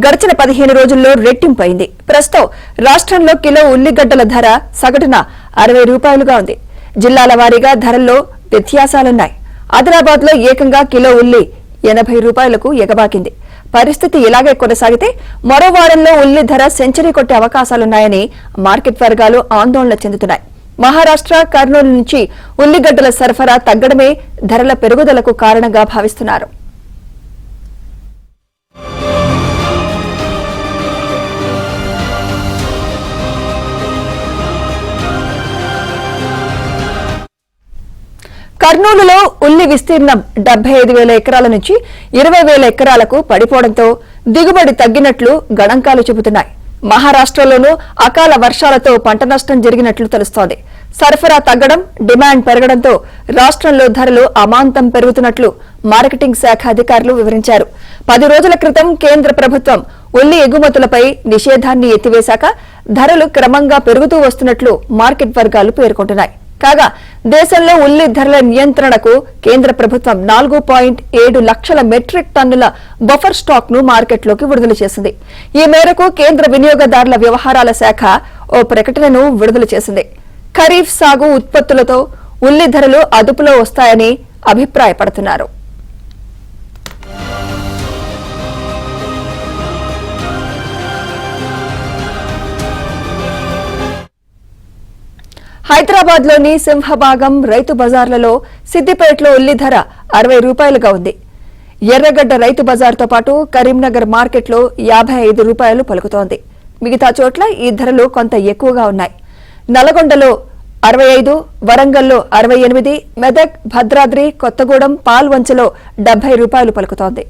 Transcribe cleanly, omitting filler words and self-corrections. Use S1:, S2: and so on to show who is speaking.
S1: గడిచిన 15 రోజుల్లో రెట్టింపైంది. ప్రస్తుతం రాష్ట్రంలో కిలో ఉల్లిగడ్డల ధర సగటున 60 రూపాయలుగా ఉంది. జిల్లాల వారీగా ధరల్లో వ్యత్యాసాలున్నాయి. ఆదిలాబాద్ లో ఏకంగా కిలో ఉల్లి 80 రూపాయలకు ఎగబాకింది. పరిస్థితి ఇలాగే కొనసాగితే మరో వారంలో ఉల్లి ధర సెంచరీ కొట్టే అవకాశాలున్నాయని మార్కెట్ వర్గాలు ఆందోళన చెందుతున్నాయి. మహారాష్ట్ర, కర్నూలు నుంచి ఉల్లిగడ్డల సరఫరా తగ్గడమే ధరల పెరుగుదలకు కారణంగా భావిస్తున్నారు. కర్నూలులో ఉల్లి విస్తీర్ణం 75,000 ఎకరాల నుంచి 20,000 ఎకరాలకు పడిపోవడంతో దిగుబడి తగ్గినట్లు గణాంకాలు చెబుతున్నాయి. మహారాష్ట్రలోనూ అకాల వర్షాలతో పంట నష్టం జరిగినట్లు తెలుస్తోంది. సరఫరా తగ్గడం, డిమాండ్ పెరగడంతో రాష్ట్రంలో ధరలు అమాంతం పెరుగుతున్నట్లు మార్కెటింగ్ శాఖ అధికారులు వివరించారు. 10 రోజుల క్రితం కేంద్ర ప్రభుత్వం ఉల్లి ఎగుమతులపై నిషేధాన్ని ఎత్తివేశాక ధరలు క్రమంగా పెరుగుతూ వస్తున్నట్లు మార్కెట్ వర్గాలు పేర్కొంటున్నాయి. కాగా దేశంలో ఉల్లి ధరల నియంత్రణకు కేంద్ర ప్రభుత్వం 4.7 లక్షల మెట్రిక్ టన్నుల బఫర్ స్టాక్ ను మార్కెట్లోకి విడుదల చేసింది. ఈ మేరకు కేంద్ర వినియోగదారుల వ్యవహారాల శాఖ ఓ ప్రకటనను విడుదల చేసింది. ఖరీఫ్ సాగు ఉత్పత్తులతో ఉల్లి ధరలు అదుపులో వస్తాయని అభిప్రాయపడుతున్నారు. హైదరాబాద్ లోని సింహభాగం రైతు బజార్లలో సిద్దిపేటలో ఉల్లి ధర 60 రూపాయలుగా ఉంది. ఎర్రగడ్డ రైతు బజార్తో పాటు కరీంనగర్ మార్కెట్లో 55 రూపాయలు పలుకుతోంది. మిగతా చోట్ల ఈ ధరలు కొంత ఎక్కువగా ఉన్నాయి. నల్గొండలో 65, వరంగల్లో 68, మెదక్, భద్రాద్రి, కొత్తగూడెం, పాల్వంచలో 70 రూపాయలు పలుకుతోంది.